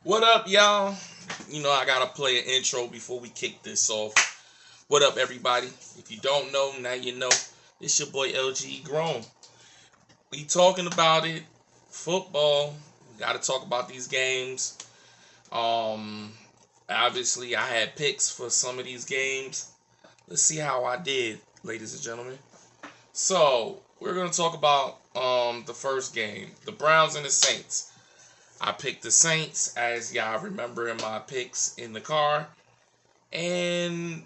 What up, y'all? I gotta play an intro before we kick this off. What up, everybody? If you don't know, now you know. It's your boy LG Grown. We talking about it. Football. We gotta talk about these games. Um, Obviously, I had picks for some of these games. Let's see how I did, ladies and gentlemen. So, we're gonna talk about the first game, the Browns and the Saints. I picked the Saints, as y'all remember in my picks in the car, and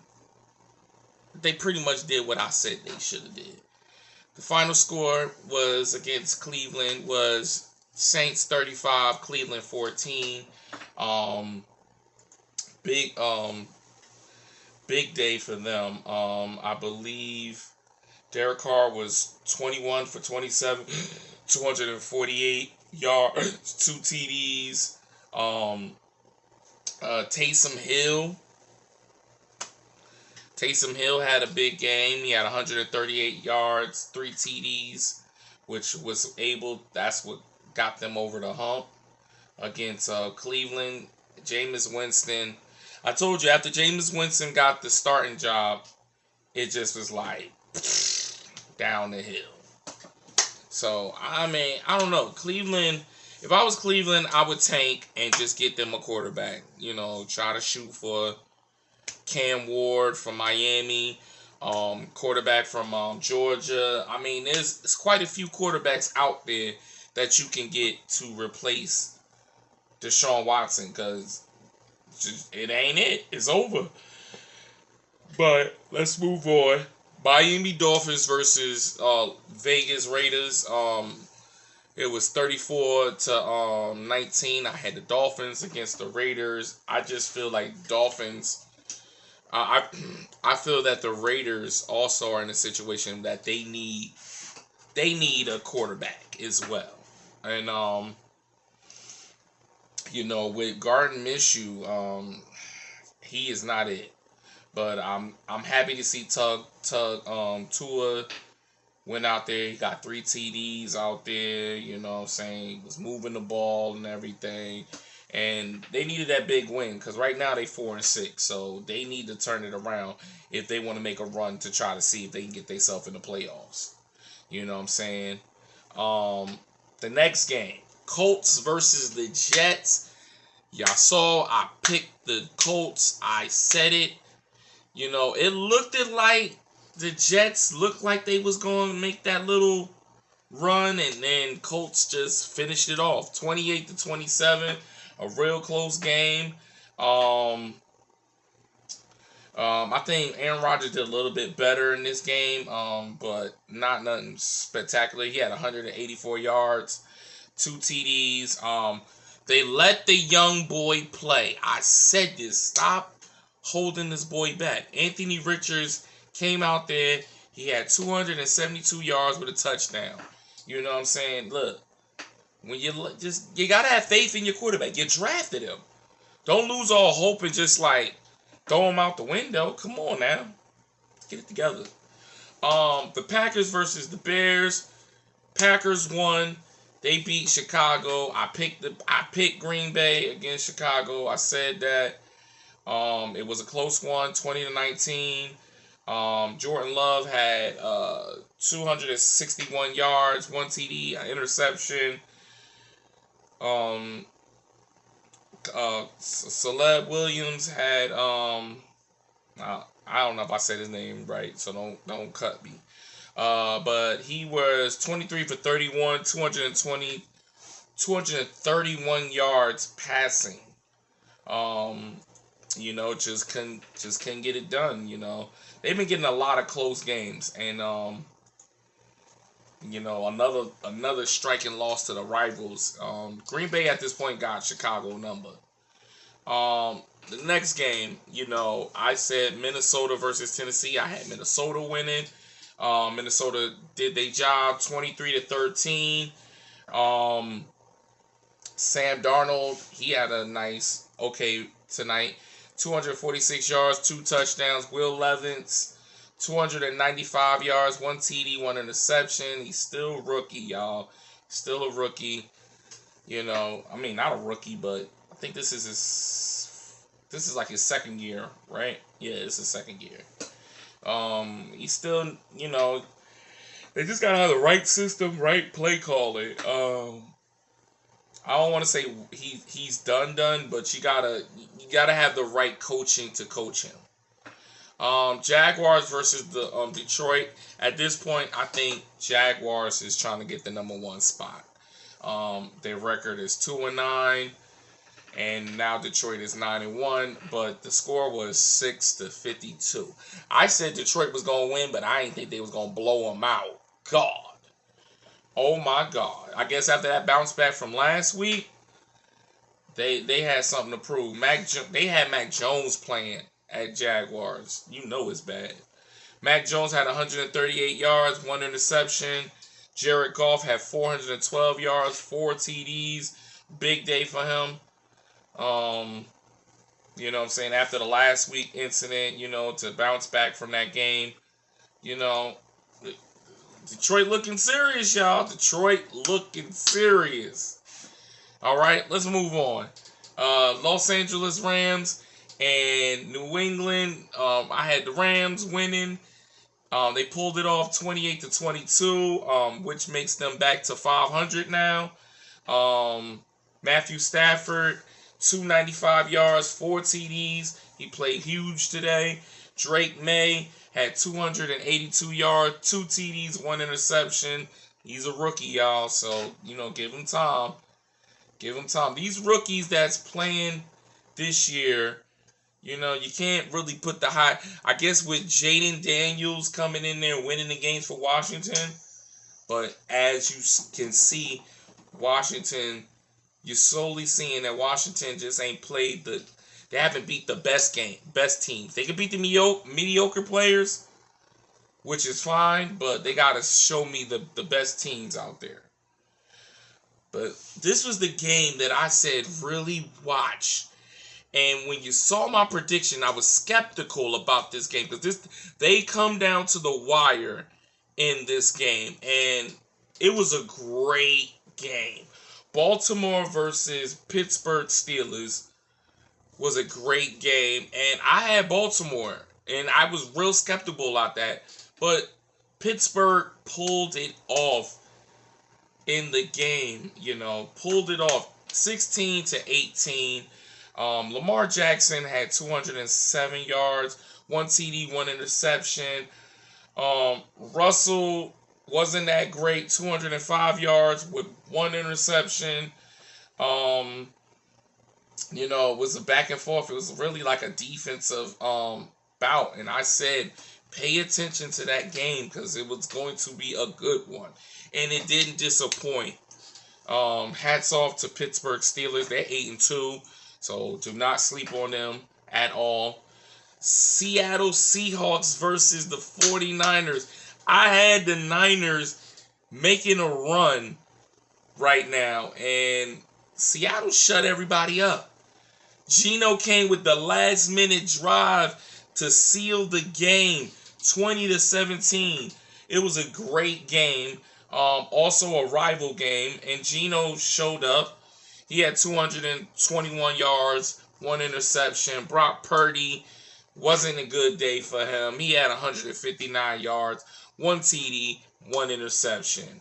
they pretty much did what I said they should have did. The final score was against Cleveland was Saints 35, Cleveland 14. Um, big big day for them. I believe Derek Carr was 21 for 27, 248 yards, 2 TDs. Taysom Hill had a big game. He had 138 yards, 3 TDs, which that's what got them over the hump against Cleveland. Jameis Winston. I told you, after Jameis Winston got the starting job, it just was like down the hill. So, I don't know. Cleveland, if I was Cleveland, I would tank and just get them a quarterback. Try to shoot for Cam Ward from Miami, quarterback from Georgia. There's quite a few quarterbacks out there that you can get to replace Deshaun Watson, because it ain't it. It's over. But let's move on. Miami Dolphins versus Vegas Raiders. It was 34 to 19. I had the Dolphins against the Raiders. I just feel like Dolphins. I feel that the Raiders also are in a situation that they need a quarterback as well. And with Gardner Minshew, he is not it. But I'm happy to see Tua went out there. He got 3 TDs out there, He was moving the ball and everything. And they needed that big win, because right now they 4-6. So they need to turn it around if they want to make a run to try to see if they can get themselves in the playoffs. You know what I'm saying? The next game, Colts versus the Jets. Y'all saw I picked the Colts. I said it. It looked like the Jets looked like they was going to make that little run, and then Colts just finished it off, 28 to 27, a real close game. I think Aaron Rodgers did a little bit better in this game, but not nothing spectacular. He had 184 yards, 2 TDs. They let the young boy play. I said this. Stop holding this boy back. Anthony Richards came out there. He had 272 yards with a touchdown. You know what I'm saying? Look, when you gotta have faith in your quarterback. You drafted him. Don't lose all hope and just throw him out the window. Come on now, get it together. The Packers versus the Bears. Packers won. They beat Chicago. I picked Green Bay against Chicago. I said that. It was a close one, 20 to 19. Jordan Love had 261 yards, 1 TD, an interception. Caleb Williams had I don't know if I said his name right, so don't cut me. But he was 23 for 31, 231 yards passing. Just couldn't get it done. They've been getting a lot of close games, and another striking loss to the rivals. Green Bay at this point got Chicago number. The next game, I said Minnesota versus Tennessee. I had Minnesota winning. Minnesota did their job, 23 to 13. Sam Darnold, he had a nice tonight. 246 yards, 2 touchdowns. Will Levis, 295 yards, 1 TD, 1 interception. He's still a rookie, y'all. Still a rookie. Not a rookie, but think this is like his second year, right? Yeah, it's his second year. He's still, they just gotta have the right system, right play calling. I don't want to say he's done, but you gotta have the right coaching to coach him. Jaguars versus the Detroit. At this point, I think Jaguars is trying to get the #1 spot. Their record is 2-9, and now Detroit is 9-1. But the score was 6-52. I said Detroit was gonna win, but I didn't think they was gonna blow them out. God. Oh my God. I guess after that bounce back from last week, they had something to prove. They had Mac Jones playing at Jaguars. You know it's bad. Mac Jones had 138 yards, 1 interception. Jared Goff had 412 yards, 4 TDs. Big day for him. You know what I'm saying? After the last week incident, to bounce back from that game, Detroit looking serious, y'all. Detroit looking serious. All right, let's move on. Los Angeles Rams and New England. I had the Rams winning. They pulled it off 28-22, which makes them back to 500 now. Matthew Stafford, 295 yards, 4 TDs. He played huge today. Drake May had 282 yards, 2 TDs, 1 interception. He's a rookie, y'all, so, give him time. Give him time. These rookies that's playing this year, you can't really put the high. I guess with Jaden Daniels coming in there winning the games for Washington, but as you can see, Washington, you're slowly seeing that Washington just ain't played they haven't beat the best teams. They can beat the mediocre players, which is fine, but they got to show me the best teams out there. But this was the game that I said really watch. And when you saw my prediction, I was skeptical about this game because they come down to the wire in this game. And it was a great game. Baltimore versus Pittsburgh Steelers was a great game. And I had Baltimore. And I was real skeptical about that. But Pittsburgh pulled it off in the game, pulled it off 16-18. Lamar Jackson had 207 yards, 1 TD, 1 interception. Russell wasn't that great, 205 yards with 1 interception. It was a back and forth. It was really like a defensive bout. And I said, pay attention to that game because it was going to be a good one. And it didn't disappoint. Hats off to Pittsburgh Steelers. They're 8-2. So do not sleep on them at all. Seattle Seahawks versus the 49ers. I had the Niners making a run right now. And Seattle shut everybody up. Geno came with the last minute drive to seal the game. 20-17. It was a great game. Also a rival game. And Geno showed up. He had 221 yards, 1 interception. Brock Purdy wasn't a good day for him. He had 159 yards, 1 TD, 1 interception.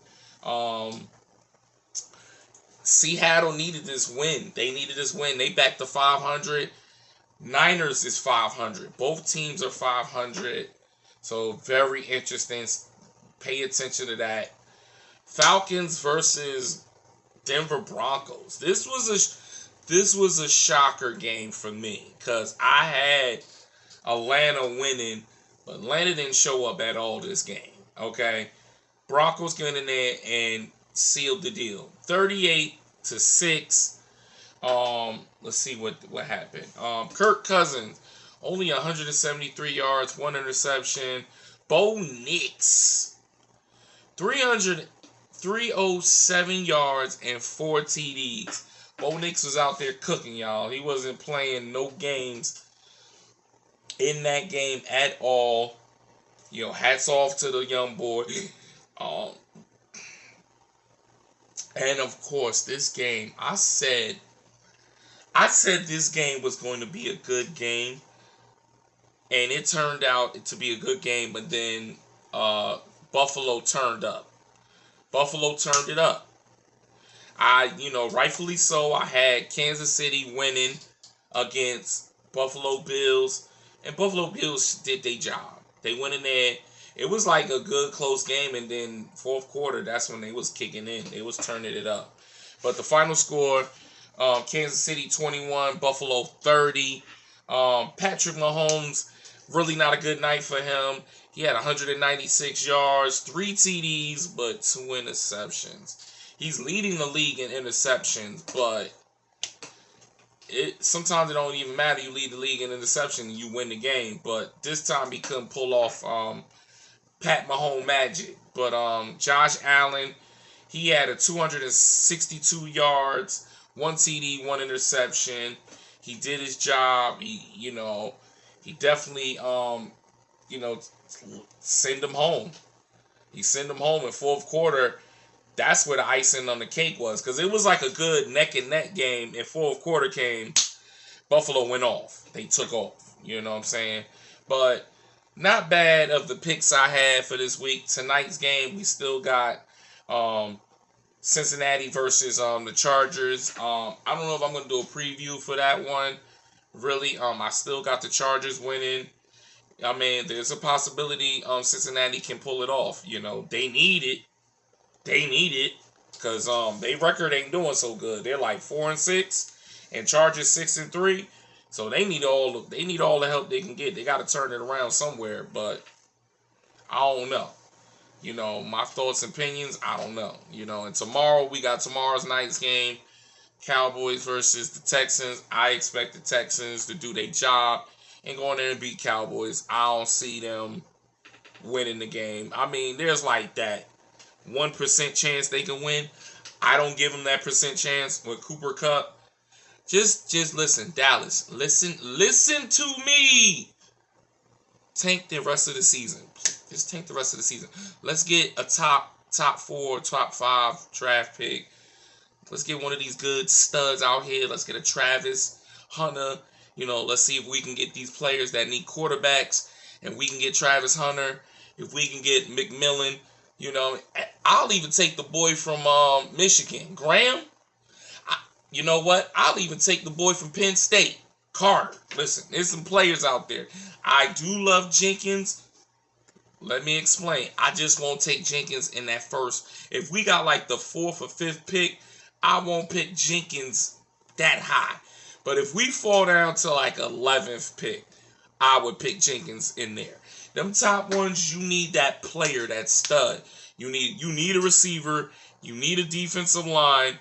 Seattle needed this win. They needed this win. They back to 500. Niners is 500. Both teams are 500. So very interesting. Pay attention to that. Falcons versus Denver Broncos. This was a shocker game for me because I had Atlanta winning, but Atlanta didn't show up at all this game. Okay, Broncos got in there and sealed the deal. 38-6. Let's see what happened. Kirk Cousins only 173 yards, 1 interception. Bo Nix 307 yards and 4 TDs. Bo Nix was out there cooking, y'all. He wasn't playing no games in that game at all. Hats off to the young boy. And of course, this game, I said I said this game was going to be a good game, and it turned out to be a good game, but then Buffalo turned up. Buffalo turned it up. Rightfully so, I had Kansas City winning against Buffalo Bills, and Buffalo Bills did their job. They went in there. It was like a good close game, and then fourth quarter, that's when they was kicking in. They was turning it up. But the final score, Kansas City 21, Buffalo 30. Patrick Mahomes, really not a good night for him. He had 196 yards, 3 TDs, but 2 interceptions. He's leading the league in interceptions, but sometimes it don't even matter. You lead the league in interception, you win the game. But this time he couldn't pull off Pat Mahomes magic. But Josh Allen, he had a 262 yards, 1 TD, 1 interception. He did his job. He definitely send him home. He sent him home in fourth quarter. That's where the icing on the cake was, because it was like a good neck and neck game. In fourth quarter came, Buffalo went off. They took off. You know what I'm saying? But not bad of the picks I had for this week. Tonight's game, we still got Cincinnati versus the Chargers. I don't know if I'm going to do a preview for that one. Really, I still got the Chargers winning. I mean, there's a possibility Cincinnati can pull it off. They need it. They need it because their record ain't doing so good. They're like 4-6, and Chargers 6-3. So they need all the help they can get. They got to turn it around somewhere, but I don't know. My thoughts and opinions, I don't know. And tomorrow we got tomorrow's night's game, Cowboys versus the Texans. I expect the Texans to do their job and go in there and beat Cowboys. I don't see them winning the game. I mean, there's like that 1% chance they can win. I don't give them that percent chance with Cooper Kupp. Just listen, Dallas. Listen to me. Tank the rest of the season. Just tank the rest of the season. Let's get a top 4, top 5 draft pick. Let's get one of these good studs out here. Let's get a Travis Hunter. Let's see if we can get these players that need quarterbacks, and we can get Travis Hunter. If we can get McMillan. I'll even take the boy from Michigan, Graham. You know what? I'll even take the boy from Penn State, Carter. Listen, there's some players out there. I do love Jenkins. Let me explain. I just won't take Jenkins in that first. If we got like the 4th or 5th pick, I won't pick Jenkins that high. But if we fall down to like 11th pick, I would pick Jenkins in there. Them top ones, you need that player, that stud. You need a receiver. You need a defensive line.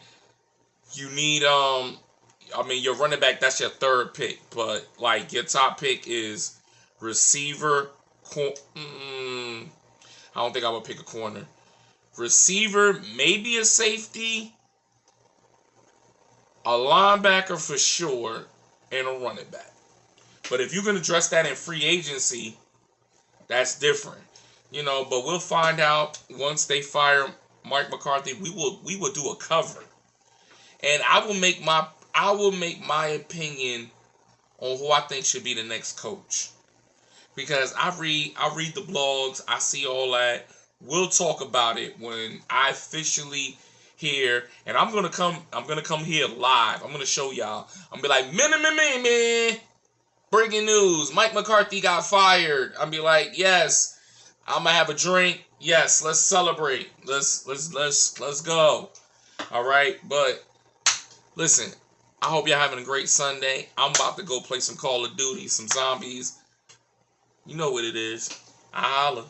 You need your running back, that's your 3rd pick. But like your top pick is receiver. I don't think I would pick a corner. Receiver, maybe a safety, a linebacker for sure, and a running back. But if you're gonna address that in free agency, that's different, but we'll find out once they fire Mike McCarthy. We will do a cover, and I will make my opinion on who I think should be the next coach, because I read the blogs, I see all that. We'll talk about it when I officially hear, and I'm gonna come here live. I'm gonna show y'all. I'm gonna be like, man. Breaking news, Mike McCarthy got fired. I'll be like, yes, I'm gonna have a drink. Yes, let's celebrate. Let's go. All right, but listen, I hope y'all having a great Sunday. I'm about to go play some Call of Duty, some zombies. You know what it is. I holla.